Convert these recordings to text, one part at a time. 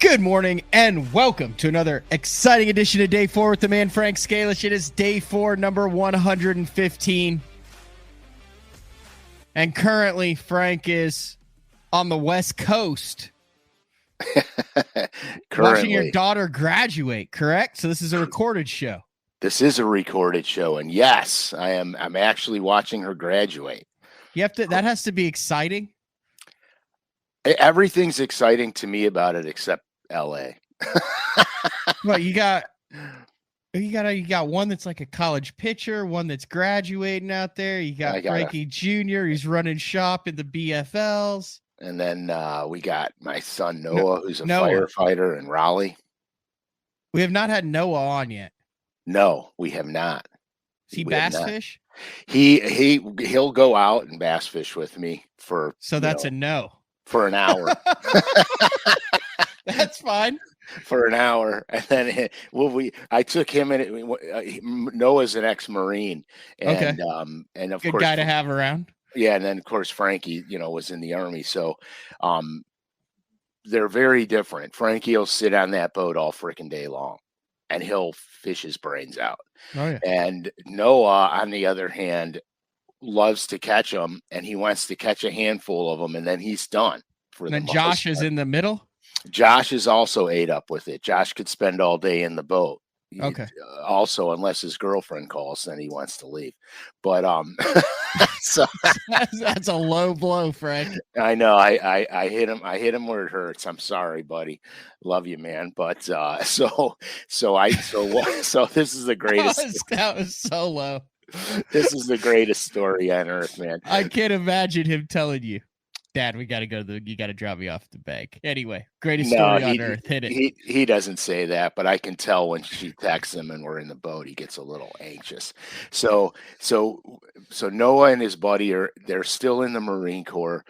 Good morning and welcome to another exciting edition of Day 4 with the man Frank SCALISH. It is Day 4, number 115. And currently, Frank is on the West Coast. Watching your daughter graduate, correct? So this is a recorded show. This is a recorded show, and yes, I'm actually watching her graduate. You have to. That has to be exciting. Everything's exciting to me about it except LA. Well, you got one that's like a college pitcher, one that's graduating out there. You got Frankie Jr. He's running shop in the BFLs. And then we got my son Noah, who's a firefighter in Raleigh. We have not had Noah on yet. No, we have not. Is he bass fish? He'll go out and bass fish with me for. So that's a no. For an hour. That's fine. For an hour, and then I took him in. Noah's an ex-Marine, and and of good course, guy to have around. Yeah, and then of course Frankie, was in the Army, so they're very different. Frankie will sit on that boat all freaking day long, and he'll fish his brains out. Oh yeah. And Noah, on the other hand, loves to catch them, and he wants to catch a handful of them, and then he's done. And then Josh is in the middle. Josh is also ate up with it. Josh could spend all day in the boat. Okay. Also, unless his girlfriend calls, then he wants to leave. But so that's a low blow, Frank. I know. I hit him. I hit him where it hurts. I'm sorry, buddy. Love you, man. But so this is the greatest. That was so low. This is the greatest story on earth, man. I can't imagine him telling you, Dad, we got to go you got to drop me off the bank. Anyway, greatest story on earth. Hit it. He doesn't say that, but I can tell when she texts him and we're in the boat, he gets a little anxious. So Noah and his buddy they're still in the Marine Corps.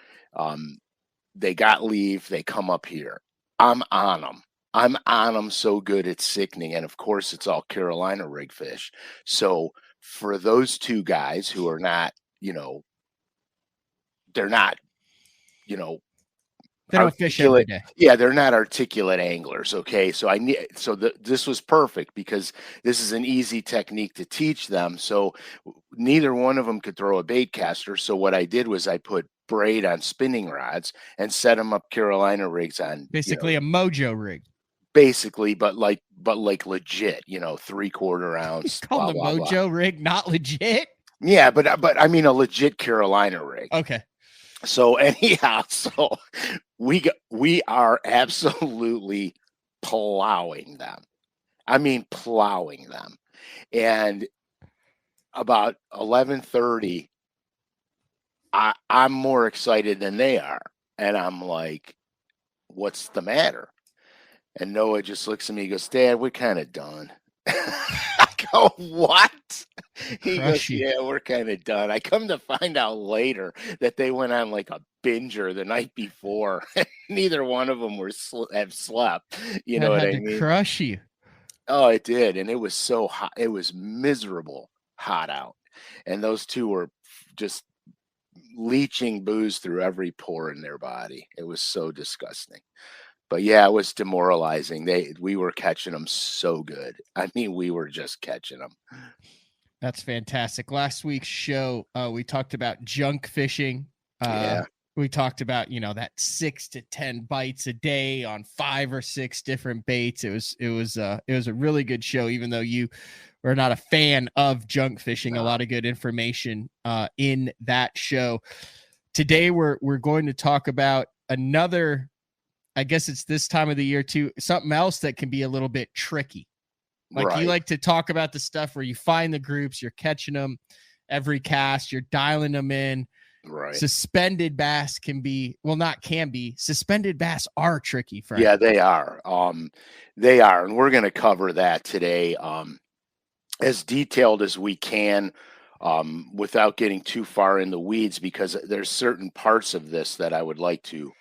They got leave. They come up here. I'm on them so good it's sickening. And of course, it's all Carolina rig fish. So for those two guys who are not, they're not, they don't fish every day. Yeah, they're not articulate anglers. Okay, so this was perfect because this is an easy technique to teach them. So neither one of them could throw a bait caster. So what I did was I put braid on spinning rods and set them up Carolina rigs on basically a mojo rig. Basically, but like legit, 3/4 ounce. Call the mojo rig not legit. Yeah, but I mean a legit Carolina rig. Okay. So anyhow, we are absolutely plowing them. I mean, plowing them. And about 11:30, I'm more excited than they are. And I'm like, what's the matter? And Noah just looks at me and goes, Dad, we're kind of done. I go, what? He goes, yeah, we're kind of done. I come to find out later that they went on like a binger the night before. Neither one of them have slept. You know what I mean? Crush you. Oh, it did. And it was so hot. It was miserable hot out. And those two were just leaching booze through every pore in their body. It was so disgusting. But yeah, it was demoralizing. We were catching them so good. I mean, we were just catching them. That's fantastic. Last week's show, we talked about junk fishing. Yeah. We talked about, that 6 to 10 bites a day on 5 or 6 different baits. It was a really good show, even though you were not a fan of junk fishing. A lot of good information in that show. Today, we're going to talk about another. I guess it's this time of the year too. Something else that can be a little bit tricky. You like to talk about the stuff where you find the groups, you're catching them every cast, you're dialing them in. Right. Suspended bass suspended bass are tricky. Frank. Yeah, they are. They are. And we're going to cover that today as detailed as we can without getting too far in the weeds, because there's certain parts of this that I would like to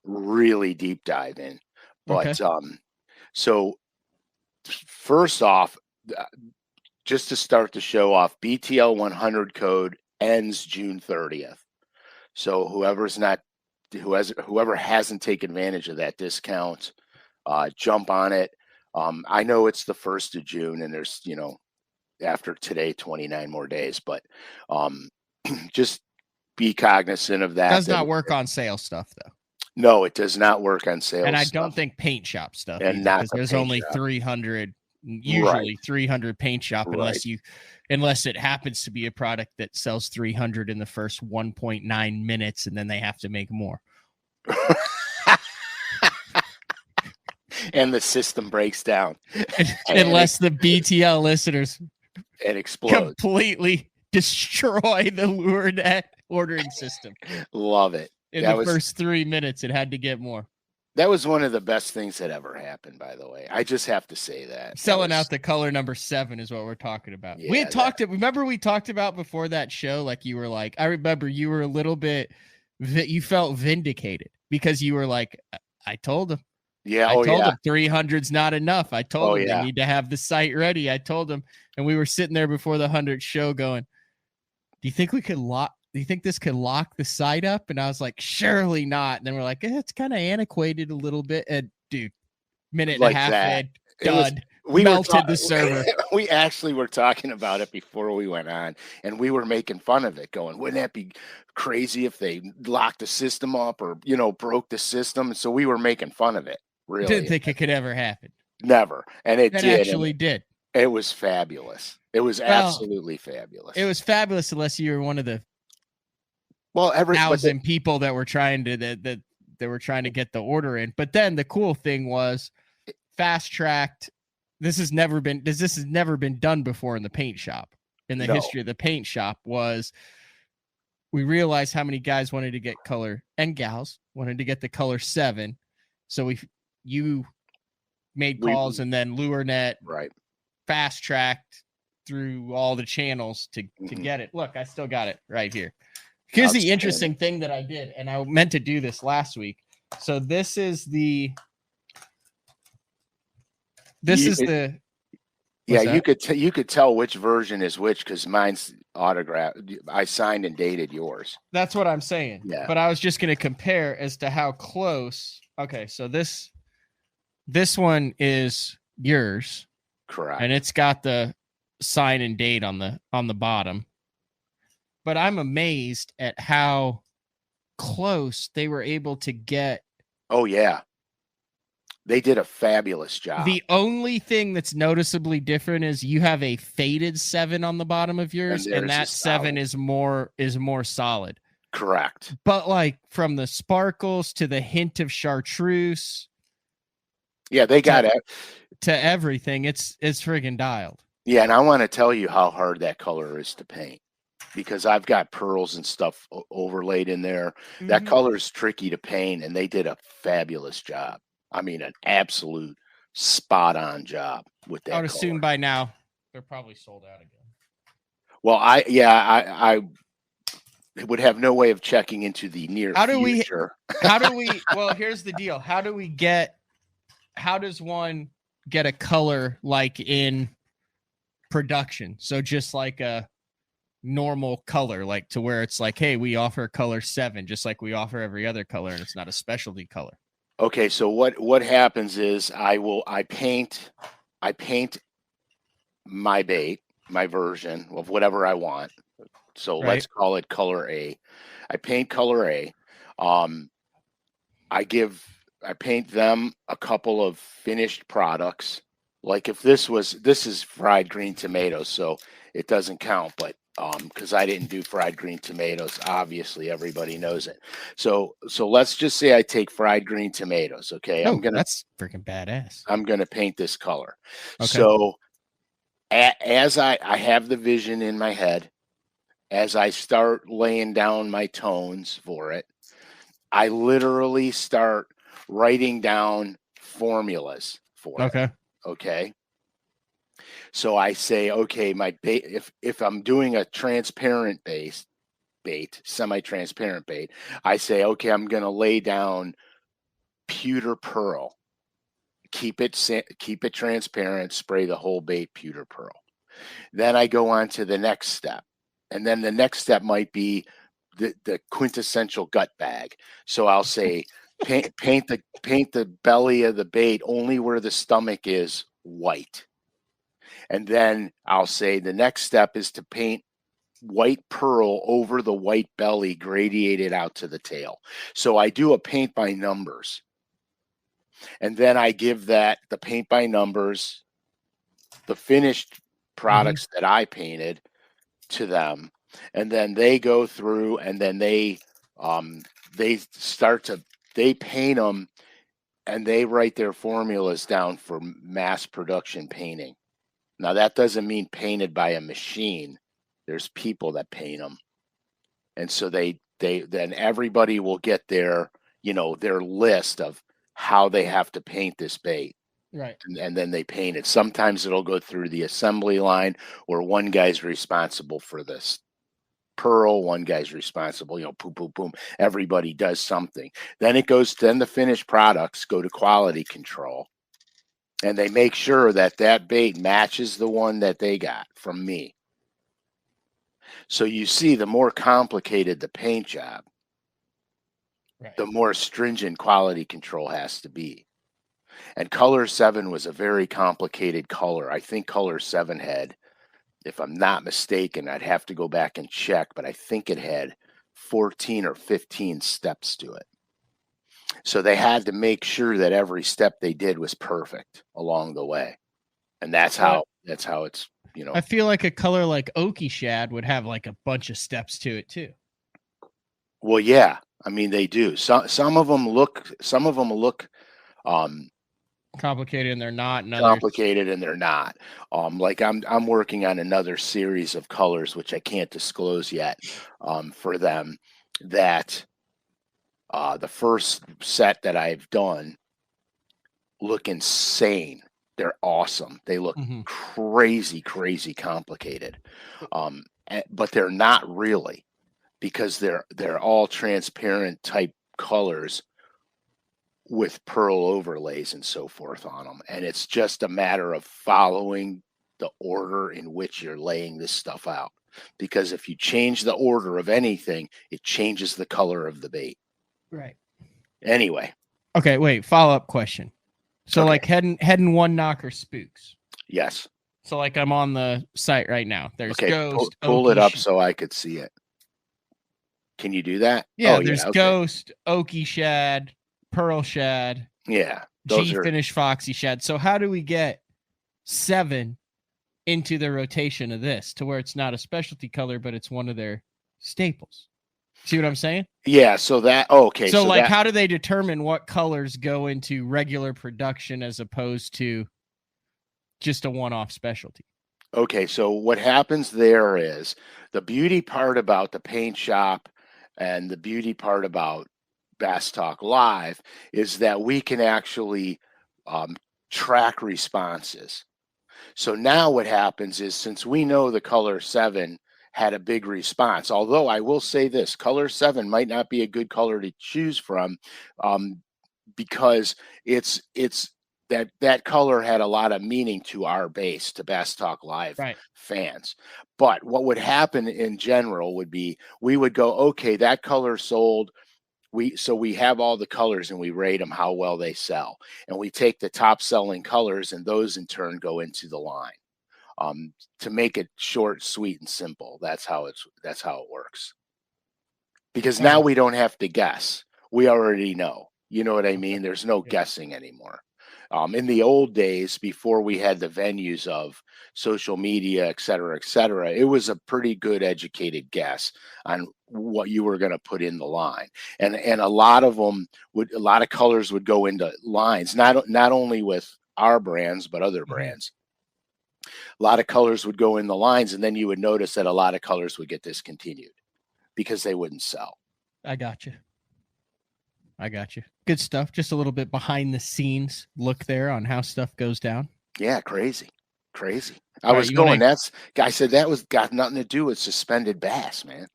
really deep dive in. But so first off, just to start the show off, BTL 100 code ends June 30th. So whoever's not whoever hasn't taken advantage of that discount, jump on it. I know it's the 1st of June, and there's, after today, 29 more days, but just be cognizant of that. Does not work on sale stuff though. No, it does not work on sales. And I don't think paint shop stuff And either, not because the there's paint only shop. 300, usually 300 paint shop, Right. unless it happens to be a product that sells 300 in the first 1.9 minutes, and then they have to make more. And the system breaks down. Unless the BTL listeners It explodes. completely destroy the LureNet ordering system. Love it. In the first 3 minutes, it had to get more. That was one of the best things that ever happened, by the way. I just have to say that. Selling out the color number 7 is what we're talking about. Yeah, we had remember we talked about before that show, like you were like, I remember you were a little bit, you felt vindicated because you were like, I told him. Yeah. I told him 300's not enough. I told him yeah. they need to have the site ready. I told him, and we were sitting there before the 100th show going, do you think we could do you think this could lock the site up? And I was like, surely not. And then we're like, it's kind of antiquated a little bit. And dude, minute and a half in, dud, melted the server. We actually were talking about it before we went on, and we were making fun of it, going, wouldn't that be crazy if they locked the system up or, broke the system? And so we were making fun of it. Really. Didn't think it could ever happen. Never. And it actually did. It was fabulous. It was absolutely fabulous. It was fabulous unless you were one of the 1,000 people that were trying to that were trying to get the order in. But then the cool thing was fast tracked. This has never been done before in the paint shop. In the history of the paint shop, was we realized how many guys wanted to get color, and gals wanted to get the color 7. So you made calls, and then LureNet fast tracked through all the channels to get it. Look, I still got it right here. Here's the interesting thing that I did, and I meant to do this last week. So this is the you could tell which version is which because mine's autographed. I signed and dated yours. That's what I'm saying. Yeah. But I was just going to compare as to how close. Okay, so this one is yours, correct, and it's got the sign and date on the bottom. But I'm amazed at how close they were able to get. Oh yeah. They did a fabulous job. The only thing that's noticeably different is you have a faded 7 on the bottom of yours, and that 7 is more solid. Correct. But like from the sparkles to the hint of chartreuse, yeah, they got it to everything. It's friggin' dialed. Yeah, and I want to tell you how hard that color is to paint, because I've got pearls and stuff overlaid in there. That color is tricky to paint, and they did a fabulous job. I mean, an absolute spot-on job with that. I would assume by now they're probably sold out again. Well, I would have no way of checking into the near future. Well, here's the deal. How does one get a color like in production? So just like a normal color, like to where it's like, hey, we offer color 7, just like we offer every other color, and it's not a specialty color. Okay, so what happens is I paint my bait, my version of whatever I want. So let's call it color A. I paint color A. I paint them a couple of finished products. Like if this is fried green tomatoes, so it doesn't count, but because I didn't do fried green tomatoes, obviously everybody knows it. So let's just say I take fried green tomatoes. Okay, that's freaking badass. I'm gonna paint this color. Okay. So as I have the vision in my head, as I start laying down my tones for it, I literally start writing down formulas for it. Okay. So I say, okay, my bait, if I'm doing a transparent bait, semi-transparent bait, I say, okay, I'm going to lay down pewter pearl. Keep it transparent, spray the whole bait pewter pearl. Then I go on to the next step. And then the next step might be the quintessential gut bag. So I'll say paint the belly of the bait only where the stomach is white. And then I'll say the next step is to paint white pearl over the white belly, gradiated out to the tail. So I do a paint by numbers. And then I give the paint by numbers, the finished products that I painted, to them. And then they go through and then they paint them, and they write their formulas down for mass production painting. Now that doesn't mean painted by a machine. There's people that paint them. And so then everybody will get their list of how they have to paint this bait. Right. And then they paint it. Sometimes it'll go through the assembly line where one guy's responsible for this pearl, one guy's responsible, boom, boom, boom. Everybody does something. Then the finished products go to quality control, and they make sure that bait matches the one that they got from me. So you see, the more complicated the paint job, right, the more stringent quality control has to be. And color 7 was a very complicated color. I think color 7 had, if I'm not mistaken, I'd have to go back and check, but I think it had 14 or 15 steps to it. So they had to make sure that every step they did was perfect along the way. And that's how it's, I feel like a color like Okie Shad would have like a bunch of steps to it too. Well, yeah. I mean, they do. Some of them look complicated, and they're not. Complicated and they're not. Like I'm working on another series of colors which I can't disclose yet, for them, that the first set that I've done look insane. They're awesome. They look crazy complicated. But they're not really, because they're all transparent type colors with pearl overlays and so forth on them. And it's just a matter of following the order in which you're laying this stuff out. Because if you change the order of anything, it changes the color of the bait. Right. Anyway. Okay, wait, follow-up question. So like heading one knocker spooks. Yes. So like I'm on the site right now. There's Ghost. Pull it up so I could see it. Can you do that? Yeah, there's Ghost, Okie Shad, Pearl Shad. Yeah. Finish Foxy Shad. So how do we get 7 into the rotation of this to where it's not a specialty color, but it's one of their staples? See what I'm saying? Yeah. So So like, how do they determine what colors go into regular production as opposed to just a one-off specialty? Okay. So what happens there is, the beauty part about the paint shop and the beauty part about Bass Talk Live is that we can actually track responses. So now what happens is, since we know the color 7 had a big response, although I will say this, color 7 might not be a good color to choose from, because it's that color had a lot of meaning to our base, to Bass Talk Live fans. But what would happen in general would be, we would go, okay, that color sold. So we have all the colors and we rate them how well they sell. And we take the top selling colors, and those in turn go into the line. To make it short, sweet, and simple. That's how it works. Because now we don't have to guess. We already know. You know what I mean? There's no guessing anymore. In the old days, before we had the venues of social media, et cetera, it was a pretty good educated guess on what you were going to put in the line. And a lot of colors would go into lines, not only with our brands, but other brands. A lot of colors would go in the lines, and then you would notice that a lot of colors would get discontinued because they wouldn't sell. I got you. Good stuff. Just a little bit behind the scenes look there on how stuff goes down. Yeah, crazy. I said that was got nothing to do with suspended bass, man.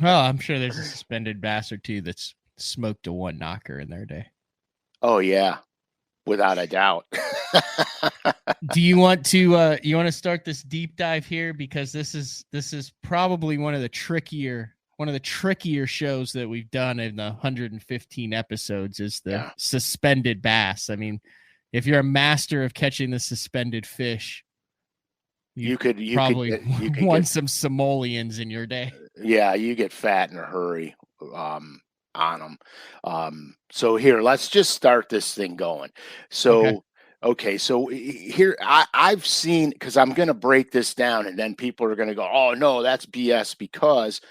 Well, I'm sure there's a suspended bass or two that's smoked a one knocker in their day. Oh yeah, without a doubt. Do you want to start this deep dive here, because this is probably one of one of the trickier shows that we've done in the 115 episodes is the suspended bass. I mean, if you're a master of catching the suspended fish, you could won some simoleons in your day. Yeah, you get fat in a hurry on them. So here, let's just start this thing going. So so here I've seen, because I'm going to break this down and then people are going to go, oh no, that's BS, because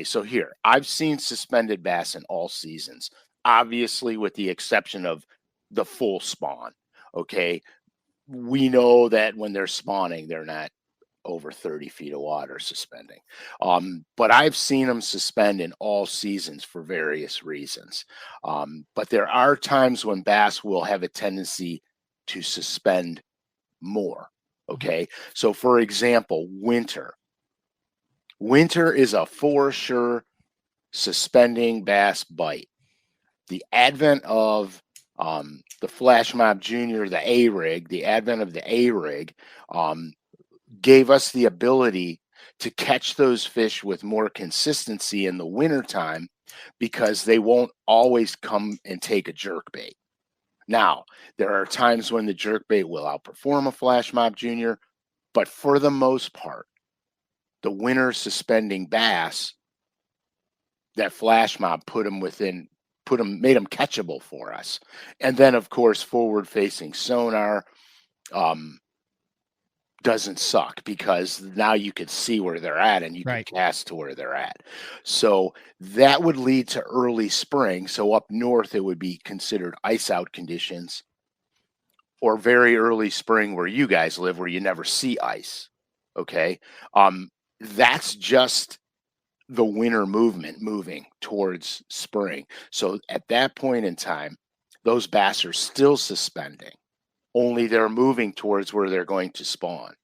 so here I've seen suspended bass in all seasons, obviously with the exception of the full spawn. Okay, we know that when they're spawning, they're not over 30 feet of water suspending. But I've seen them suspend in all seasons for various reasons. But there are times when bass will have a tendency to suspend more. Okay. So for example, winter is a for sure suspending bass bite. The advent of the Flash Mob Junior, the A-rig, the advent of the A-rig, gave us the ability to catch those fish with more consistency in the wintertime, because they won't always come and take a jerkbait. Now, there are times when the jerkbait will outperform a Flash Mob Junior, but for the most part, the winter suspending bass, that Flash Mob made them catchable for us. And then, of course, forward-facing sonar doesn't suck, because now you can see where they're at and you can cast to where they're at. So that would lead to early spring. So up north, it would be considered ice out conditions, or very early spring where you guys live, where you never see ice. Okay. That's just the winter movement moving towards spring. So at that point in time, those bass are still suspending, only they're moving towards where they're going to spawn.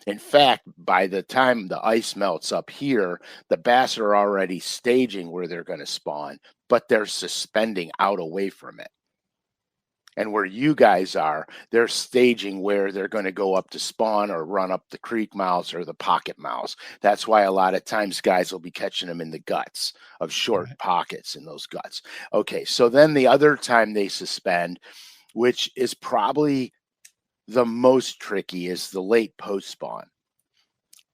In fact, by the time the ice melts up here, the bass are already staging where they're going to spawn, but they're suspending out away from it. And where you guys are, they're staging where they're going to go up to spawn or run up the creek mouths or the pocket mouths. That's why a lot of times guys will be catching them in the guts of short pockets in those guts. Okay, so then the other time they suspend, which is probably the most tricky, is the late post spawn.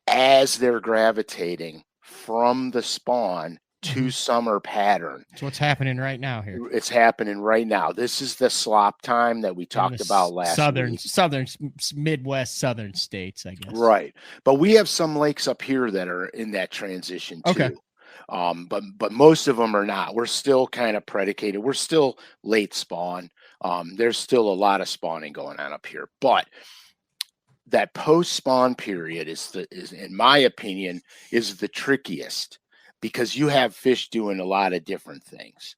As they're gravitating from the spawn to summer pattern. So what's happening right now here? It's happening right now. This is the slop time that we talked about last week. Southern, Midwest, southern states, I guess. Right. But we have some lakes up here that are in that transition too. Okay. But most of them are not. We're still kind of predicated. We're still late spawn. There's still a lot of spawning going on up here, but that post spawn period is in my opinion is the trickiest, because you have fish doing a lot of different things.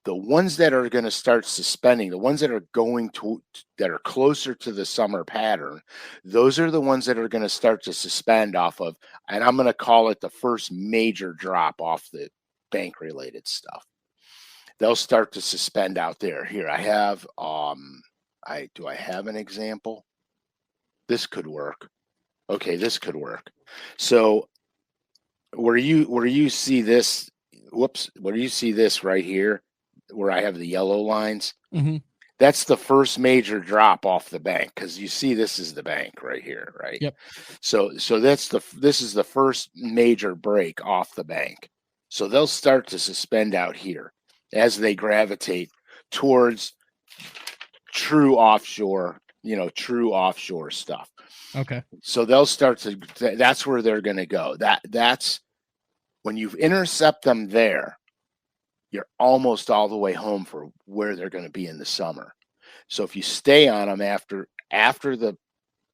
The ones that are going to start suspending, the ones that are that are closer to the summer pattern, those are the ones that are going to start to suspend off of, and I'm going to call it the first major drop off the bank related stuff. They'll start to suspend out there. Here I have, do I have an example? This could work. Okay, this could work. So where you see this, where you see this right here, where I have the yellow lines, that's the first major drop off the bank, because you see this is the bank right here, right? Yep. So this is the first major break off the bank. So they'll start to suspend out here as they gravitate towards true offshore stuff. Okay. So they'll start to, that's where they're going to go. That's when you intercept them there, you're almost all the way home for where they're going to be in the summer. So if you stay on them after the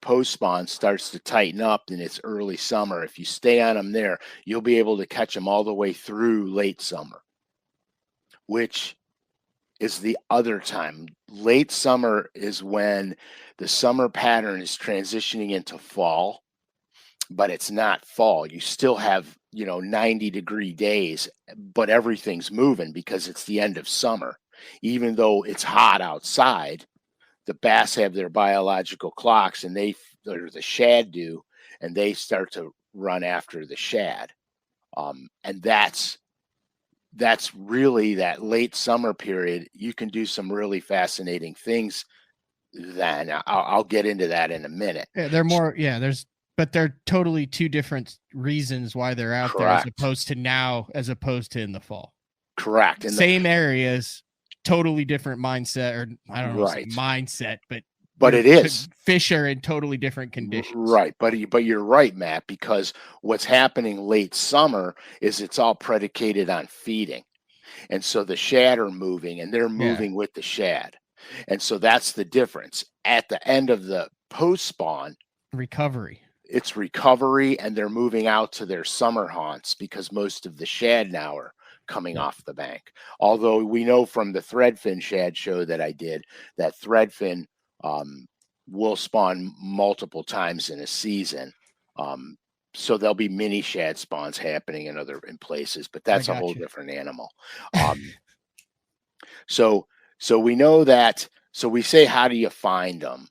post spawn starts to tighten up and it's early summer, if you stay on them there, you'll be able to catch them all the way through late summer, which is the other time. Late summer is when the summer pattern is transitioning into fall, but it's not fall. You still have, 90-degree days, but everything's moving because it's the end of summer. Even though it's hot outside, the bass have their biological clocks, and the shad do, and they start to run after the shad. And that's really that late summer period. You can do some really fascinating things then. I'll get into that in a minute. Yeah, they're more, but they're totally two different reasons why they're out there as Correct. opposed to in the fall. Correct. And Same areas, totally different mindset, or I don't know, say right. mindset, but it is. Fish are in totally different conditions. Right. But you're right, Matt, because what's happening late summer is it's all predicated on feeding. And so the shad are moving and they're moving with the shad. And so that's the difference. At the end of the post spawn recovery, it's recovery, and they're moving out to their summer haunts because most of the shad now are coming off the bank. Although we know from the threadfin shad show that I did that threadfin will spawn multiple times in a season. So there'll be mini shad spawns happening in places, but that's a whole different animal. So we know that. So we say, how do you find them?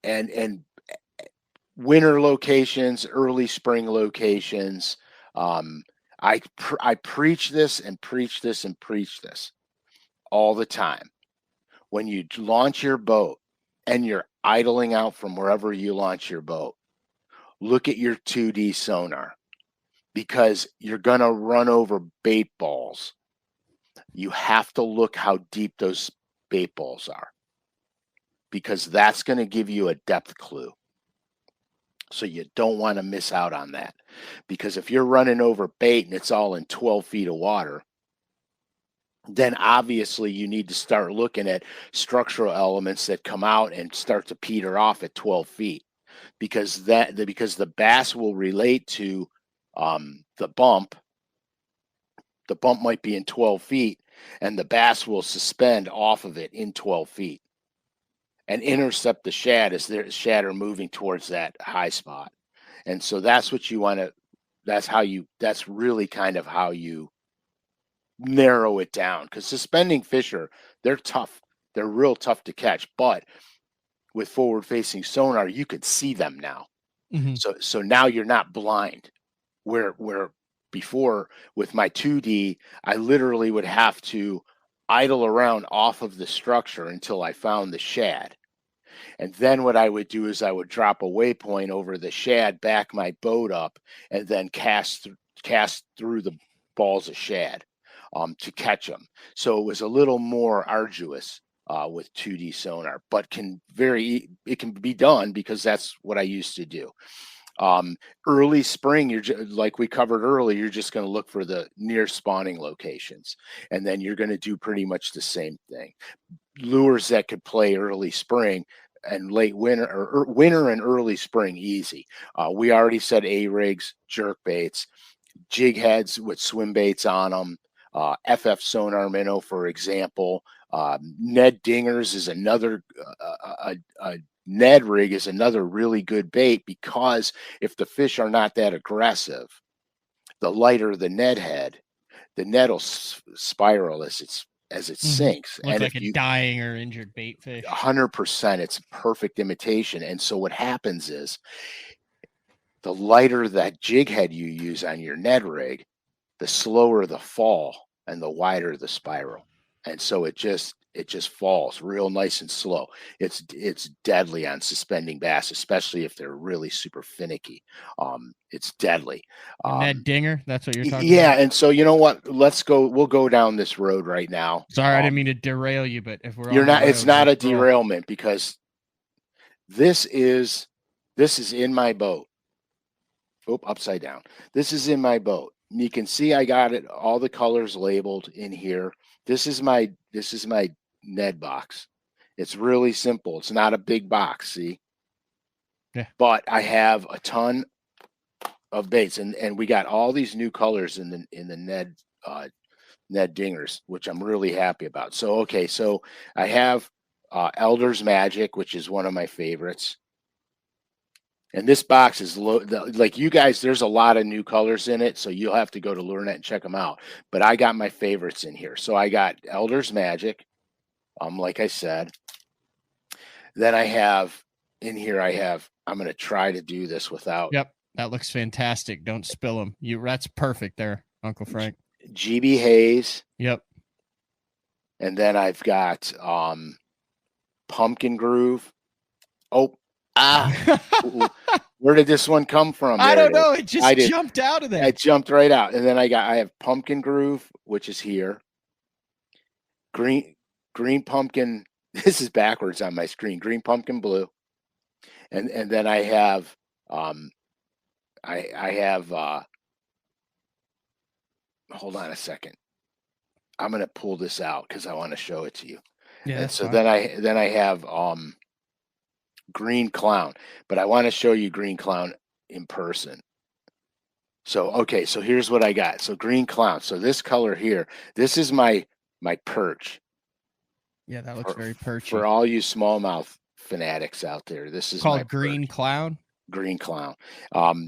And winter locations, early spring locations. I preach this and preach this and preach this all the time. When you launch your boat and you're idling out from wherever you launch your boat, look at your 2D sonar, because you're going to run over bait balls. You have to look how deep those bait balls are, because that's going to give you a depth clue. So you don't want to miss out on that, because if you're running over bait and it's all in 12 feet of water, then obviously you need to start looking at structural elements that come out and start to peter off at 12 feet, because the bass will relate to the bump. The bump might be in 12 feet, and the bass will suspend off of it in 12 feet and intercept the shad as their shad are moving towards that high spot. And so that's what you want to, that's really kind of how you narrow it down, because suspending fish they're tough. They're real tough to catch, but with forward facing sonar, you could see them now. Mm-hmm. So now you're not blind, where before with my 2D, I literally would have to idle around off of the structure until I found the shad. And then what I would do is I would drop a waypoint over the shad, back my boat up, and then cast through the balls of shad to catch them. So it was a little more arduous with 2D sonar, but it can be done, because that's what I used to do. Early spring, like we covered earlier, you're just going to look for the near spawning locations, and then you're going to do pretty much the same thing. Lures that could play early spring and late winter, or winter and early spring, easy. We already said A-rigs, jerk baits, jig heads with swim baits on them, FF sonar minnow, for example. Ned dingers is another Ned rig is another really good bait, because if the fish are not that aggressive, the lighter the Ned head, the net will spiral as it sinks. Look like a dying or injured bait fish. 100%, it's a perfect imitation. And so what happens is, the lighter that jig head you use on your Ned rig, the slower the fall and the wider the spiral. And so it just falls real nice and slow. It's deadly on suspending bass, especially if they're really super finicky. It's deadly. Ned dinger, that's what you're talking about? Yeah, and so you know what? We'll go down this road right now. Sorry, I didn't mean to derail you, but if we're it's not a derailment, because this is in my boat. Oh, upside down. This is in my boat. You can see I got it, all the colors labeled in here. This is my Ned box. It's really simple. It's not a big box, see? Yeah. But I have a ton of baits, and we got all these new colors in the Ned dingers, which I'm really happy about. So okay, so I have Elder's Magic, which is one of my favorites. And this box is like you guys, there's a lot of new colors in it, so you'll have to go to LureNet and check them out. But I got my favorites in here. So I got Elder's Magic, like I said. Then I have in here, I'm going to try to do this without That looks fantastic. Don't spill them. That's perfect there, Uncle Frank. GB Hayes. Yep. And then I've got Pumpkin Groove. Oh, where did this one come from? I don't know. It just jumped out of there. It jumped right out. And then I have Pumpkin Groove, which is here. Green Pumpkin. This is backwards on my screen. Green Pumpkin Blue. And then I have hold on a second. I'm going to pull this out because I want to show it to you. Yeah. And so then I have Green Clown, but I want to show you Green Clown in person. So, okay, so here's what I got. So Green Clown. So this color here, this is my perch. Yeah, that looks very perchy. For all you smallmouth fanatics out there, this is called Green Clown. Green Clown.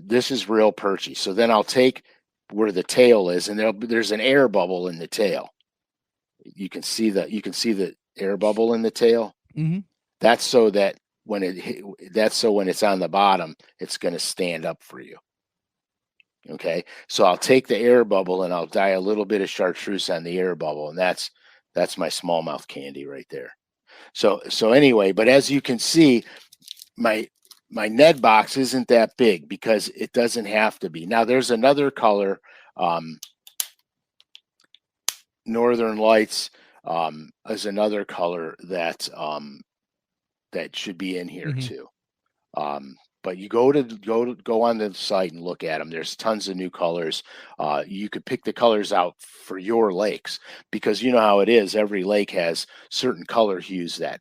This is real perchy. So then I'll take where the tail is, and there's an air bubble in the tail. You can see the air bubble in the tail. Mm-hmm. That's so that when it's on the bottom, it's going to stand up for you. Okay, so I'll take the air bubble and I'll dye a little bit of chartreuse on the air bubble, and that's my smallmouth candy right there. So anyway, but as you can see, my Ned box isn't that big because it doesn't have to be. Now there's another color, Northern Lights is another color that should be in here too. But you go on the site and look at them. There's tons of new colors. You could pick the colors out for your lakes because you know how it is. Every lake has certain color hues that,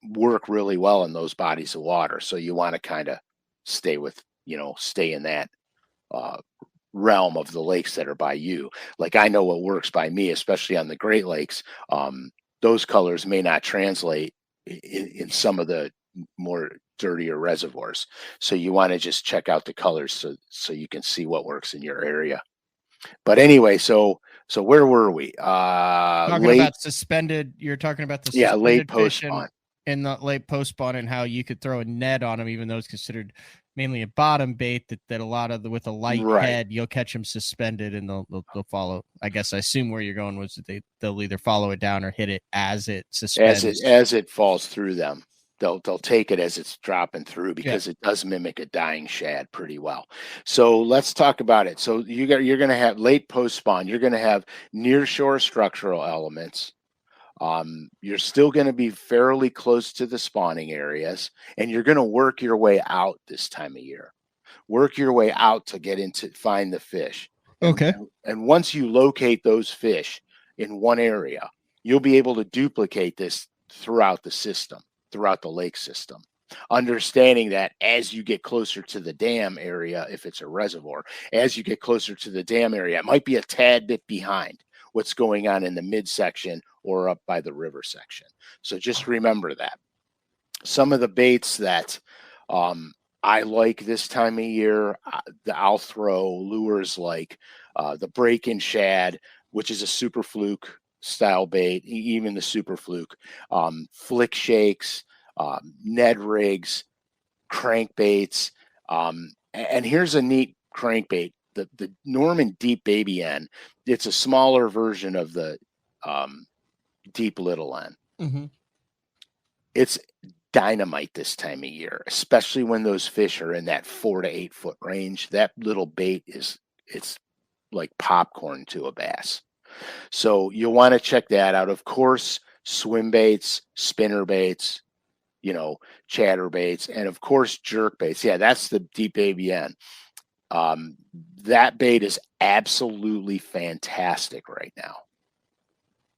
work really well in those bodies of water. So you want to kind of stay in that realm of the lakes that are by you. Like I know what works by me, especially on the Great Lakes. Those colors may not translate in some of the more dirtier reservoirs. So you want to just check out the colors so you can see what works in your area. But anyway, so where were we? Talking about suspended. You're talking about the suspended late post spawn. In the late post spawn and how you could throw a Ned on them, even though it's considered mainly a bottom bait. That a lot of with a light head, you'll catch them suspended and they'll follow. I assume where you're going was that they'll either follow it down or hit it as it suspends. As it falls through them. They'll take it as it's dropping through because it does mimic a dying shad pretty well. So let's talk about it. So you're going to have late post spawn. You're going to have near shore structural elements. You're still going to be fairly close to the spawning areas, and you're going to work your way out this time of year. Work your way out to find the fish. Okay. And once you locate those fish in one area, you'll be able to duplicate this throughout the system. Throughout the lake system, understanding that as you get closer to the dam area, if it's a reservoir, as you get closer to the dam area, it might be a tad bit behind what's going on in the midsection or up by the river section. So just remember that. Some of the baits that I like this time of year, I'll throw lures like the break-in shad, which is a super fluke style bait, even the super fluke, flick shakes, Ned rigs, crankbaits. And here's a neat crankbait, the Norman Deep Baby N. It's a smaller version of the Deep Little N. Mm-hmm. It's dynamite this time of year, especially when those fish are in that 4 to 8 foot range. That little bait it's like popcorn to a bass. So you'll want to check that out. Of course, swim baits, spinner baits, chatter baits, and of course, jerk baits. Yeah, that's the Deep ABN. That bait is absolutely fantastic right now.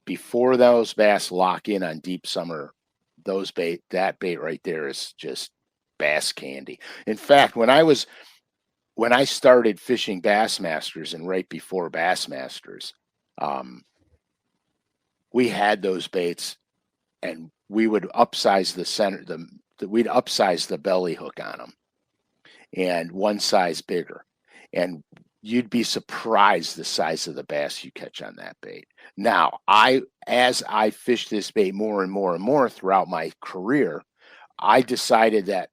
Before those bass lock in on deep summer, that bait right there is just bass candy. In fact, when I started fishing Bassmasters and right before Bassmasters, we had those baits and we would upsize we'd upsize the belly hook on them and one size bigger. And you'd be surprised the size of the bass you catch on that bait. Now, as I fish this bait more and more and more throughout my career, I decided that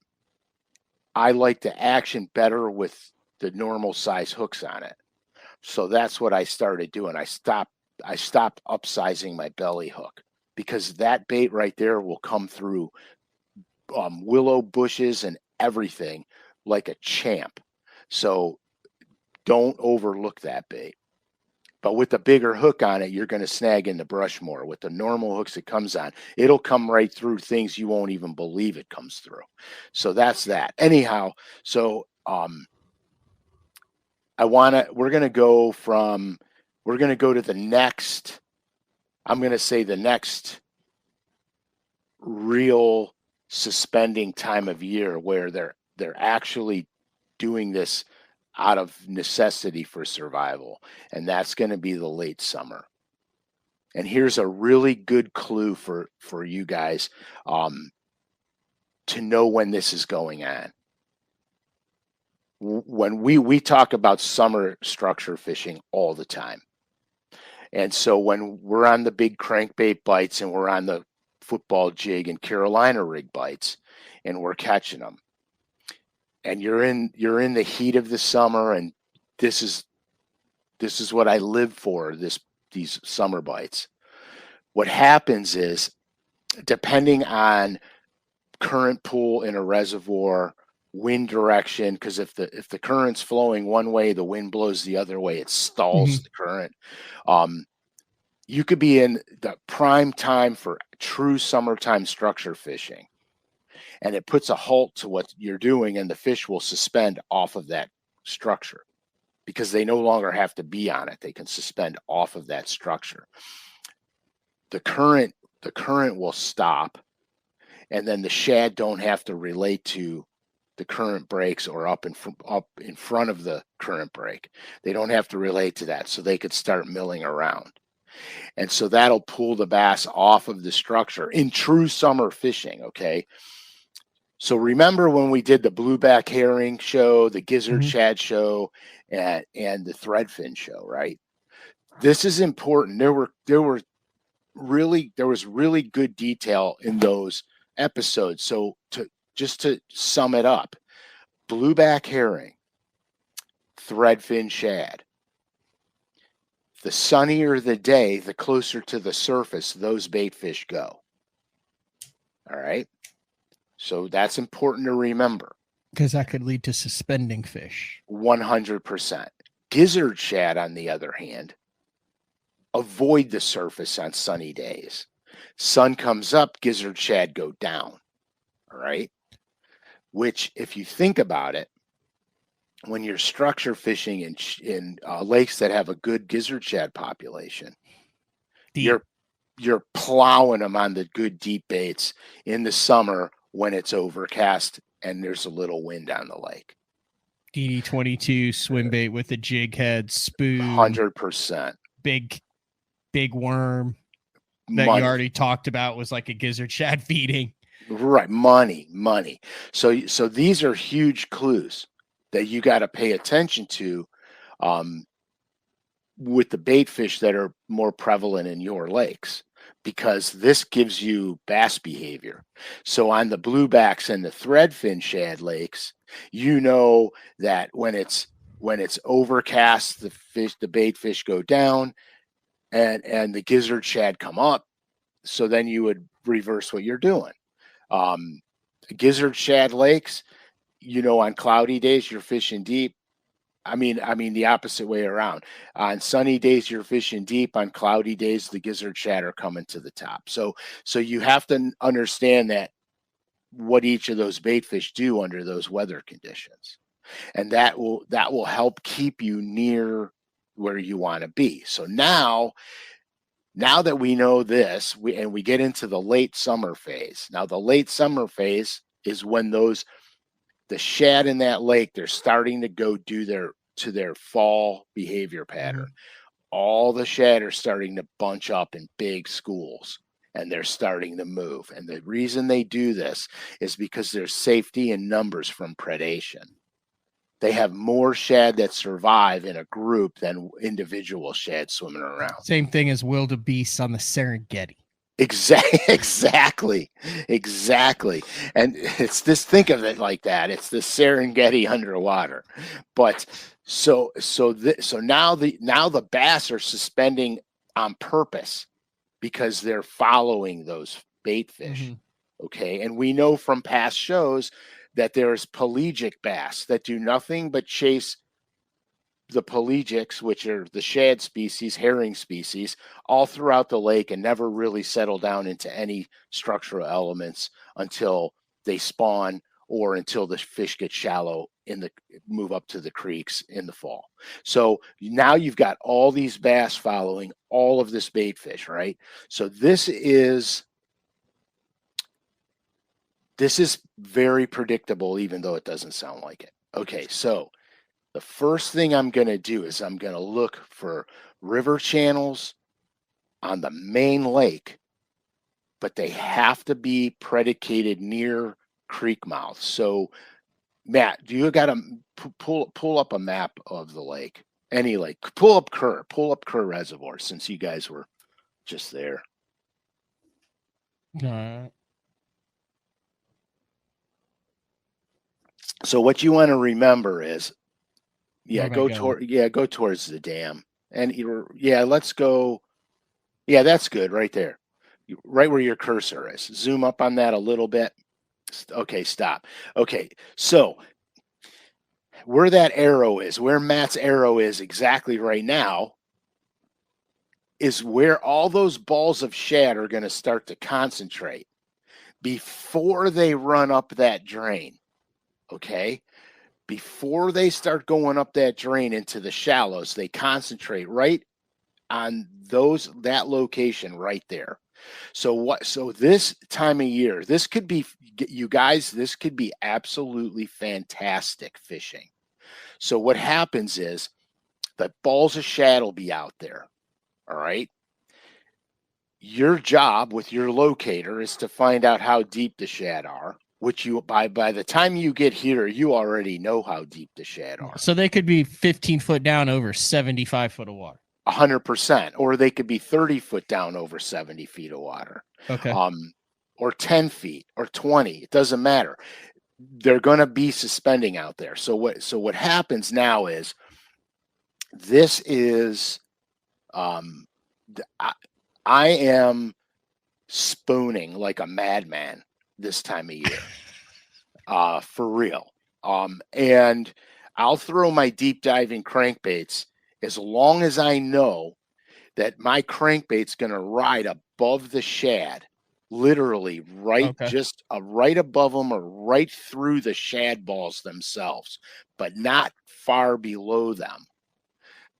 I like the action better with the normal size hooks on it. So that's what I started doing. I stopped upsizing my belly hook, because that bait right there will come through willow bushes and everything like a champ. So don't overlook that bait. But with the bigger hook on it, you're going to snag in the brush more. With the normal hooks it comes on, it'll come right through things you won't even believe it comes through. So that's that. Anyhow, so we're going to go to the next, I'm going to say the next real suspending time of year where they're actually doing this out of necessity for survival, and that's going to be the late summer. And here's a really good clue for you guys to know when this is going on. When we talk about summer structure fishing all the time, and so when we're on the big crankbait bites and we're on the football jig and Carolina rig bites and we're catching them, and you're in the heat of the summer, and this is what I live for, these summer bites. What happens is, depending on current pool in a reservoir, wind direction, because if the current's flowing one way, the wind blows the other way, it stalls the current. You could be in the prime time for true summertime structure fishing, and it puts a halt to what you're doing, and the fish will suspend off of that structure because they no longer have to be on it. They can suspend off of that structure. The current will stop, and then the shad don't have to relate to the current breaks or up in front of the current break. They don't have to relate to that, so they could start milling around. And so that'll pull the bass off of the structure in true summer fishing, okay? So remember when we did the blueback herring show, the gizzard shad show, and the threadfin show, right? This is important. There was really good detail in those episodes. So to sum it up, blueback herring, threadfin shad. The sunnier the day, the closer to the surface those bait fish go. All right. So that's important to remember. Because that could lead to suspending fish. 100%. Gizzard shad, on the other hand, avoid the surface on sunny days. Sun comes up, gizzard shad go down. All right. Which, if you think about it, when you're structure fishing in lakes that have a good gizzard shad population, you're plowing them on the good deep baits in the summer when it's overcast and there's a little wind on the lake. DD22 swim bait with a jig head, spoon, 100%. Big worm that you already talked about was like a gizzard shad feeding. Right, money. So these are huge clues that you got to pay attention to with the bait fish that are more prevalent in your lakes, because this gives you bass behavior. So on the bluebacks and the threadfin shad lakes, you know that when it's overcast, the bait fish go down and the gizzard shad come up. So then you would reverse what you're doing. Gizzard shad lakes, on cloudy days you're fishing deep. I mean the opposite way around. On sunny days you're fishing deep. On cloudy days the gizzard shad are coming to the top. So you have to understand that what each of those bait fish do under those weather conditions, and that will help keep you near where you want to be. So now that we know this, we get into the late summer phase. Now the late summer phase is when the shad in that lake, they're starting to go do their fall behavior pattern. All the shad are starting to bunch up in big schools, and they're starting to move. And the reason they do this is because there's safety in numbers from predation. They have more shad that survive in a group than individual shad swimming around. Same thing as wildebeest on the Serengeti. Exactly. And it's this, think of it like that. It's the Serengeti underwater. But so now the bass are suspending on purpose because they're following those bait fish. Okay. And we know from past shows that there's pelagic bass that do nothing but chase the pelagics, which are the shad species, herring species, all throughout the lake and never really settle down into any structural elements until they spawn or until the fish get shallow move up to the creeks in the fall. So now you've got all these bass following all of this bait fish, right? So this is very predictable, even though it doesn't sound like it. Okay, so the first thing I'm going to do is I'm going to look for river channels on the main lake, but they have to be predicated near creek mouths. So, Matt, do you got to pull up a map of the lake? Any lake? Pull up Kerr Reservoir, since you guys were just there. So what you want to remember is, go towards the dam, and let's go. Yeah, that's good right there, right where your cursor is. Zoom up on that a little bit. Okay, stop. Okay, so where that arrow is, where Matt's arrow is exactly right now, is where all those balls of shad are going to start to concentrate before they run up that drain. Okay? Before they start going up that drain into the shallows, they concentrate right on that location right there. So this time of year, this could be, you guys, this could be absolutely fantastic fishing. So what happens is the balls of shad will be out there. All right. Your job with your locator is to find out how deep the shad are, which by the time you get here, you already know how deep the shad are. So they could be 15 foot down over 75 foot of water. 100%, or they could be 30 foot down over 70 feet of water. Okay. Or 10 feet or 20. It doesn't matter. They're going to be suspending out there. So what happens now is this is, I am spooning like a madman this time of year, for real. And I'll throw my deep diving crankbaits as long as I know that my crankbait's going to ride above the shad, literally just right above them or right through the shad balls themselves, but not far below them.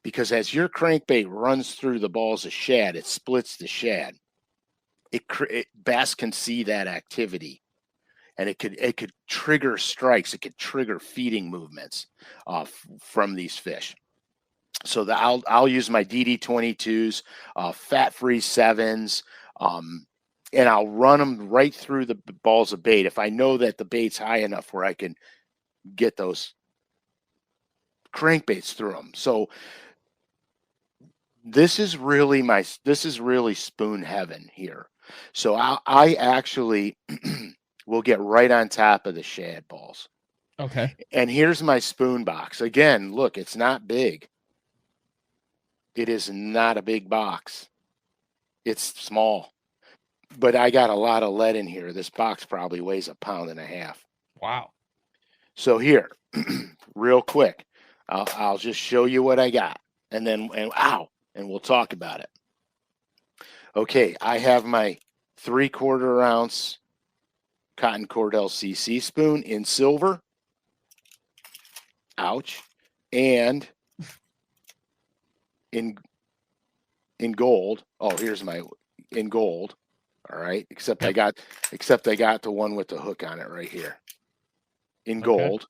Because as your crankbait runs through the balls of shad, it splits the shad. Bass can see that activity, and it could trigger strikes. It could trigger feeding movements from these fish. So I'll use my DD22s, fat-free 7s, and I'll run them right through the balls of bait if I know that the bait's high enough where I can get those crankbaits through them. So this is really spoon heaven here. So I actually will get right on top of the shad balls. Okay. And here's my spoon box. Again, look, it's not big. It is not a big box. It's small. But I got a lot of lead in here. This box probably weighs 1.5 pounds. Wow. So here, real quick, I'll just show you what I got. And we'll talk about it. Okay, I have my 3/4 ounce cotton cord LCC spoon in silver. Ouch. And in gold. Oh, here's my in gold. All right. Except I got the one with the hook on it right here. In gold.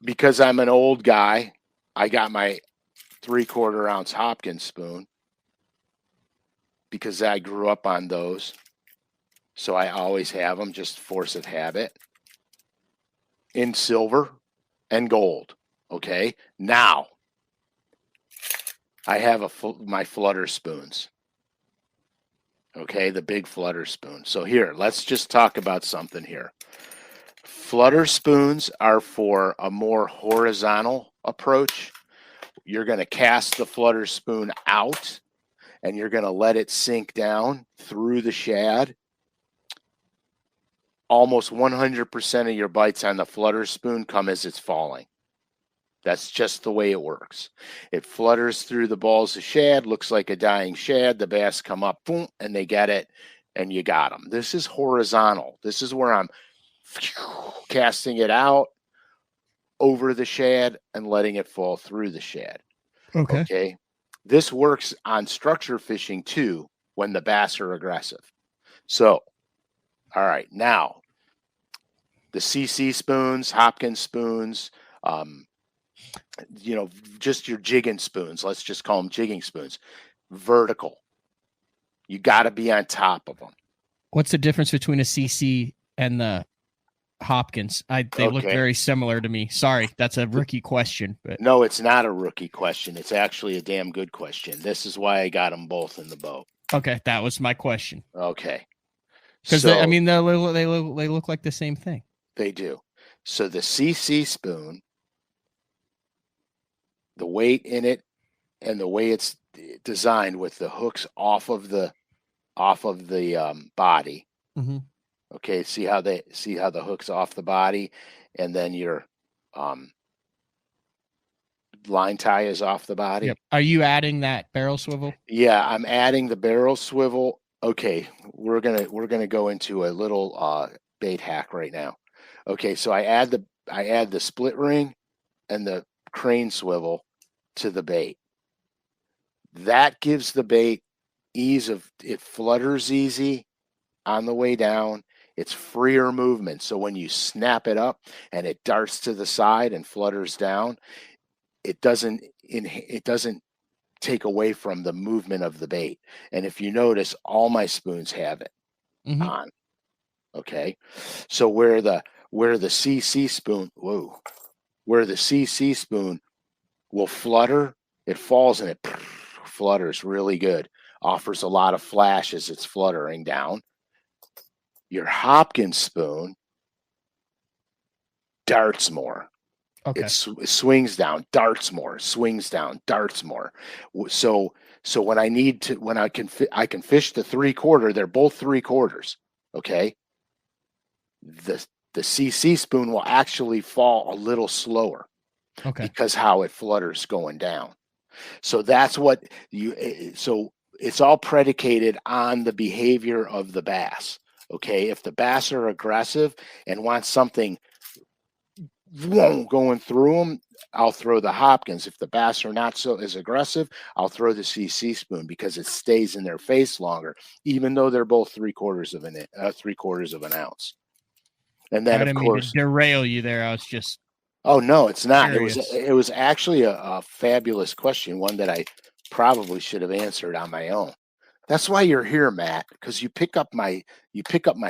Because I'm an old guy, I got my 3/4 ounce Hopkins spoon because I grew up on those. So I always have them, just force of habit. In silver and gold. Okay. Now I have my flutter spoons. Okay, the big flutter spoon. So here, let's just talk about something here. Flutter spoons are for a more horizontal approach. You're going to cast the flutter spoon out and you're going to let it sink down through the shad. Almost 100% of your bites on the flutter spoon come as it's falling. That's just the way it works. It flutters through the balls of shad, looks like a dying shad. The bass come up, boom, and they get it, and you got them. This is horizontal. This is where I'm casting it out over the shad and letting it fall through the shad. Okay. Okay. This works on structure fishing too when the bass are aggressive. So, all right, now the CC spoons, Hopkins spoons, just your jigging spoons. Let's just call them jigging spoons. Vertical. You got to be on top of them. What's the difference between a CC and the Hopkins? They look very similar to me. Sorry, that's a rookie question, but no, it's not a rookie question. It's actually a damn good question. This is why I got them both in the boat. Okay, that was my question. Okay, because they look like the same thing. They do. So the CC spoon, the weight in it, and the way it's designed with the hooks off of the body. Mm-hmm. Okay, see how the hook's off the body, and then your line tie is off the body. Yep. Are you adding that barrel swivel? Yeah, I'm adding the barrel swivel. Okay, we're gonna go into a little bait hack right now. Okay, so I add the split ring and the crane swivel to the bait. That gives the bait ease of it flutters easy on the way down. It's freer movement. So when you snap it up and it darts to the side and flutters down, it doesn't take away from the movement of the bait. And if you notice, all my spoons have it on. Okay. So where the CC spoon, where the CC spoon will flutter, it falls and it flutters really good. Offers a lot of flash as it's fluttering down. Your Hopkins spoon darts more. Okay. It swings down, darts more, swings down, darts more. So when I can fish the 3/4, they're both 3/4. Okay. The CC spoon will actually fall a little slower. Okay. Because how it flutters going down. So that's what so it's all predicated on the behavior of the bass. Okay. If the bass are aggressive and want something going through them, I'll throw the Hopkins. If the bass are not so as aggressive, I'll throw the CC spoon because it stays in their face longer, even though they're both 3/4 of an ounce. And then, of course, derail you there. I was just. Oh no, it's not. Curious. It was actually a fabulous question, one that I probably should have answered on my own. That's why you're here, Matt, because you pick up my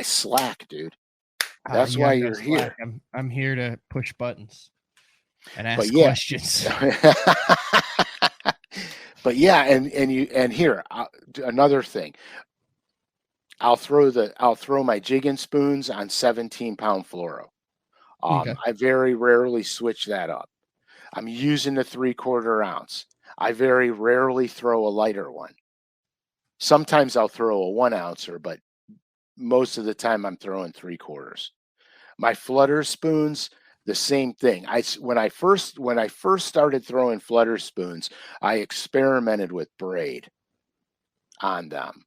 slack, dude. That's why you're here. I'm here to push buttons and ask questions. But yeah, and here another thing. I'll throw my jigging spoons on 17-pound fluoro. Okay. I very rarely switch that up. I'm using the 3/4 ounce. I very rarely throw a lighter one. Sometimes I'll throw a 1 ouncer, but most of the time I'm throwing 3/4. My flutter spoons, the same thing. When I first started throwing flutter spoons, I experimented with braid on them.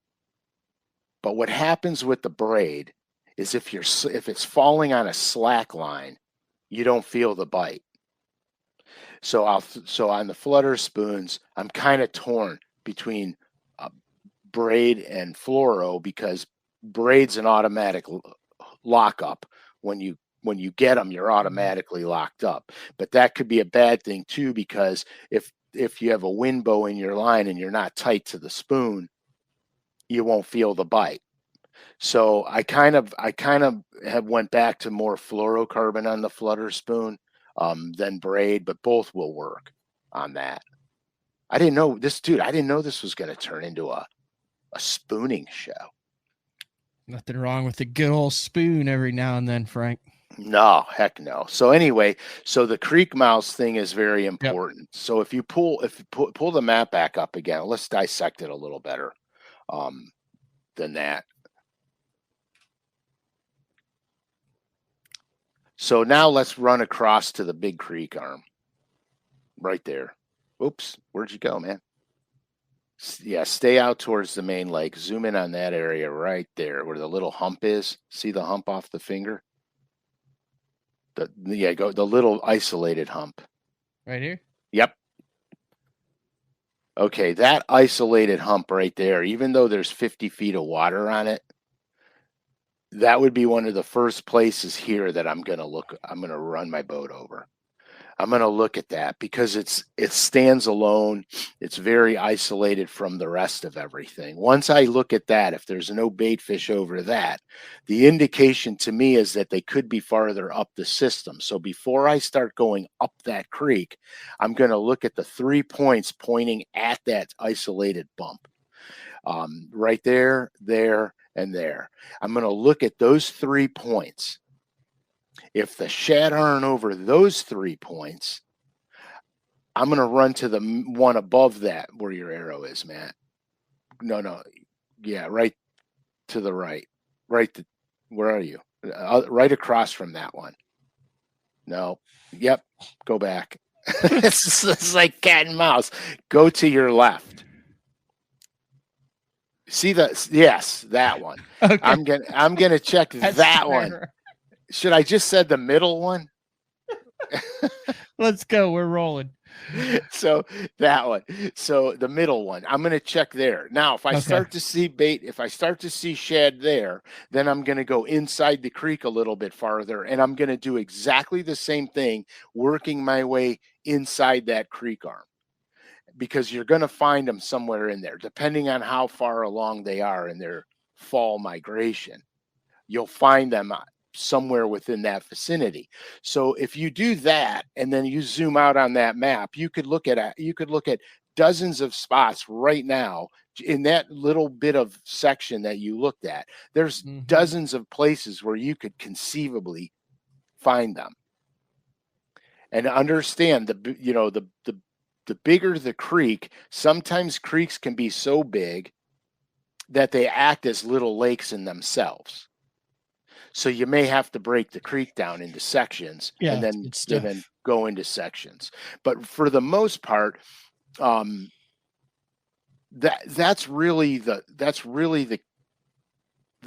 But what happens with the braid is if it's falling on a slack line, you don't feel the bite. So on the flutter spoons, I'm kind of torn between braid and fluoro because braid's an automatic lockup. When you get them, you're automatically locked up. But that could be a bad thing too, because if you have a wind bow in your line and you're not tight to the spoon, you won't feel the bite. So I kind of have went back to more fluorocarbon on the flutter spoon than braid, but both will work on that. I didn't know this was going to turn into a a spooning show. Nothing wrong with a good old spoon every now and then, Frank. No, heck no. So anyway, so the creek mouse thing is very important. Yep. So if you pull the map back up again, let's dissect it a little better than that. So now let's run across to the big creek arm. Right there. Oops, where'd you go, man? Yeah, stay out towards the main lake. Zoom in on that area right there where the little hump is. See the hump off the finger? The little isolated hump. Right here? Yep. Okay, that isolated hump right there, even though there's 50 feet of water on it, that would be one of the first places here that I'm going to run my boat over. I'm going to look at that because it stands alone. It's very isolated from the rest of everything. Once I look at that, if there's no bait fish over that, the indication to me is that they could be farther up the system. So before I start going up that creek, I'm going to look at the 3 points pointing at that isolated bump. Right there, there, and there. I'm going to look at those 3 points. If the shad aren't over those 3 points, I'm going to run to the one above that where your arrow is, Matt. No. Yeah, right to the right. Where are you? Right across from that one. No. Yep. Go back. It's like cat and mouse. Go to your left. See that? Yes, that one. Okay. I'm gonna check that one. Should I just said the middle one? Let's go. We're rolling. So that one. So the middle one. I'm going to check there. Now, if I start to see bait, if I start to see shad there, then I'm going to go inside the creek a little bit farther, and I'm going to do exactly the same thing, working my way inside that creek arm. Because you're going to find them somewhere in there, depending on how far along they are in their fall migration. You'll find them somewhere within that vicinity. So if you do that and then you zoom out on that map, you could look at dozens of spots right now in that little bit of section that you looked at. There's dozens of places where you could conceivably find them. And understand the bigger the creek, sometimes creeks can be so big that they act as little lakes in themselves. So you may have to break the creek down into sections and then go into sections. But for the most part, that's really the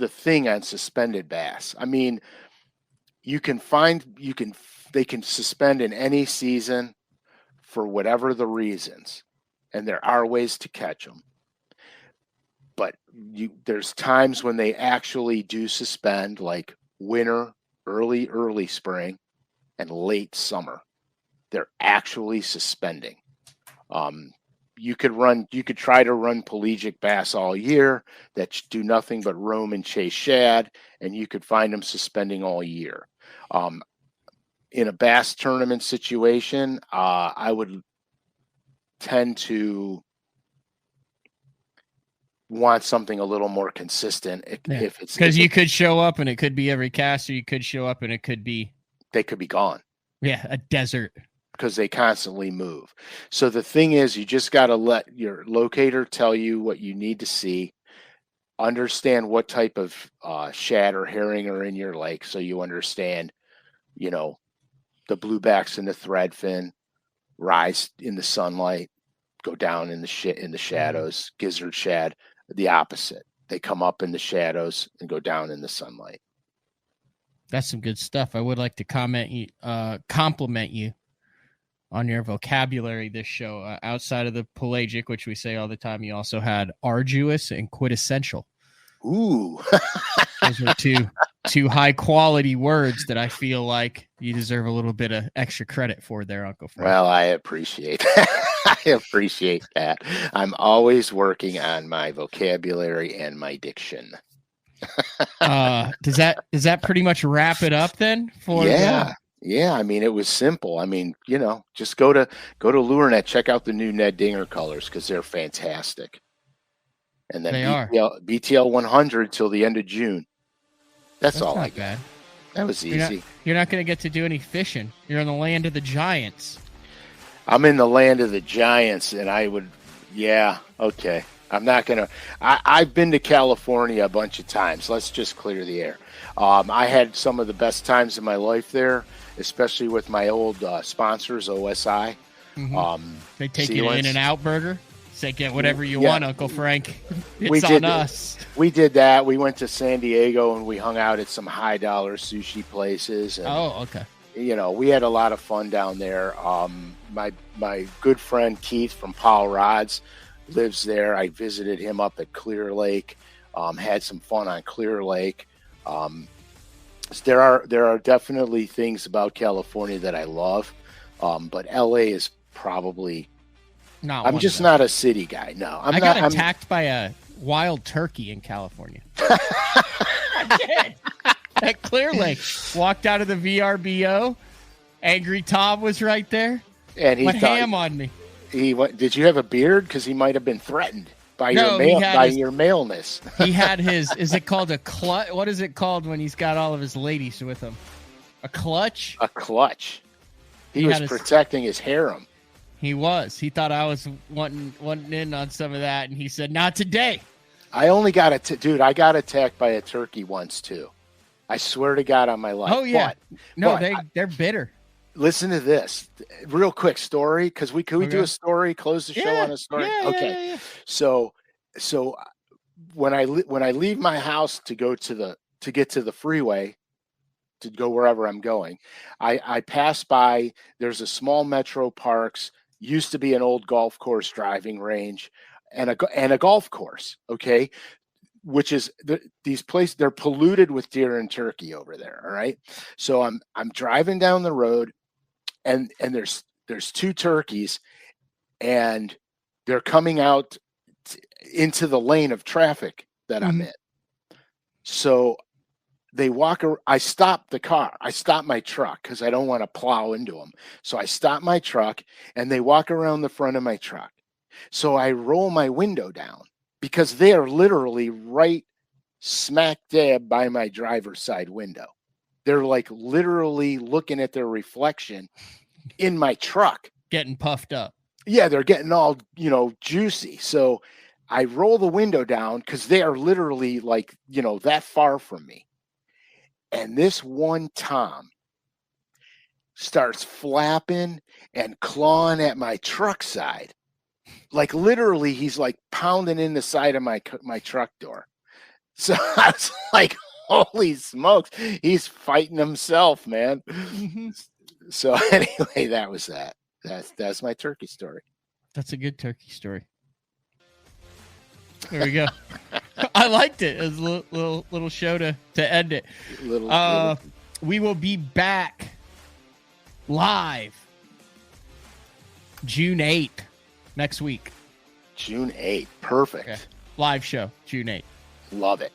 thing on suspended bass. I mean, they can suspend in any season for whatever the reasons, and there are ways to catch them. But there's times when they actually do suspend, like winter, early spring, and late summer. They're actually suspending. You could try to run pelagic bass all year that do nothing but roam and chase shad, and you could find them suspending all year. In a bass tournament situation, I would tend to want something a little more consistent. If it's because you could show up and it could be every cast, or you could show up and it could be they could be gone. Yeah, a desert. Because they constantly move. So the thing is, you just got to let your locator tell you what you need to see. Understand what type of shad or herring are in your lake, so you understand, the bluebacks and the threadfin rise in the sunlight, go down in the shadows. Gizzard shad, the opposite. They come up in the shadows and go down in the sunlight. That's some good stuff. I would like to compliment you on your vocabulary this show. Outside of the pelagic, which we say all the time, you also had arduous and quintessential. Ooh. Those are two high quality words that I feel like you deserve a little bit of extra credit for there, Uncle Frank. Well, I appreciate that. I appreciate that. I'm always working on my vocabulary and my diction. Does that pretty much wrap it up then? Yeah, I mean, it was simple. I mean, just go to LureNet, check out the new Ned Dinger colors because they're fantastic. and then They are. BTL 100 till the end of June. That's all not I got. bad. That was easy. You're not going to get to do any fishing. You're in the land of the giants. I'm in the land of the giants, and okay. I'm not going to. I've been to California a bunch of times. Let's just clear the air. I had some of the best times in my life there, especially with my old sponsors, OSI. Mm-hmm. They take you to In-N-Out Burger. Say, get whatever you want, Uncle Frank. It's on us. We did that. We went to San Diego, and we hung out at some high-dollar sushi places. And, okay. We had a lot of fun down there. My good friend Keith from Paul Rods lives there. I visited him up at Clear Lake. Had some fun on Clear Lake. There are definitely things about California that I love, but LA is probably. I'm just not a city guy. No, I got attacked by a wild turkey in California. I did. At Clear Lake, walked out of the VRBO. Angry Tom was right there. And he went ham on me. Did you have a beard? Because he might have been threatened by your maleness. He had his. Is it called a clutch? What is it called when he's got all of his ladies with him? A clutch. A clutch. He was protecting his harem. He was. He thought I was wanting in on some of that, and he said, "Not today." I only got dude. I got attacked by a turkey once too. I swear to God on my life. Oh yeah. They're bitter. Listen to this real quick story, because we do a story, close the show on a story. Yeah. So when I leave my house to get to the freeway to go wherever I'm going, I pass by. There's a small Metro Parks, used to be an old golf course driving range, and a golf course. Okay. Which is these places, they're polluted with deer and turkey over there. All right. So I'm driving down the road, and there's two turkeys, and they're coming out into the lane of traffic that I'm in. So they walk. I stop the car. I stop my truck because I don't want to plow into them. So I stop my truck, and they walk around the front of my truck. So I roll my window down, because they are literally right smack dab by my driver's side window. They're like literally looking at their reflection in my truck. Getting puffed up. Yeah, they're getting all, juicy. So I roll the window down because they are literally like, that far from me. And this one Tom starts flapping and clawing at my truck side. Like literally, he's like pounding in the side of my truck door. So I was like, "Holy smokes, he's fighting himself, man!" So anyway, that was that. That's my turkey story. That's a good turkey story. There we go. I liked it. It was a little show to end it. We will be back live June 8th. Next week. June 8th. Perfect. Okay. Live show, June 8th. Love it.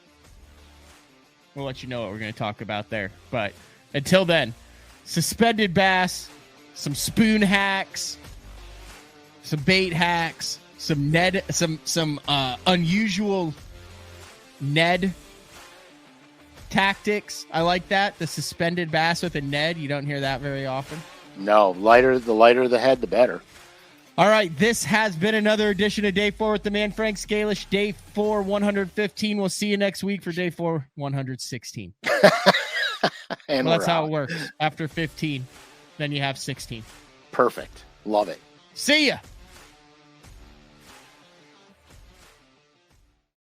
We'll let you know what we're going to talk about there. But until then, suspended bass, some spoon hacks, some bait hacks, some unusual Ned tactics. I like that. The suspended bass with a Ned. You don't hear that very often. No, the lighter the head, the better. All right, this has been another edition of Day 4 with the man Frank Scalish. Day 4, 115. We'll see you next week for Day 4, 116. And that's how it works. After 15, then you have 16. Perfect. Love it. See ya.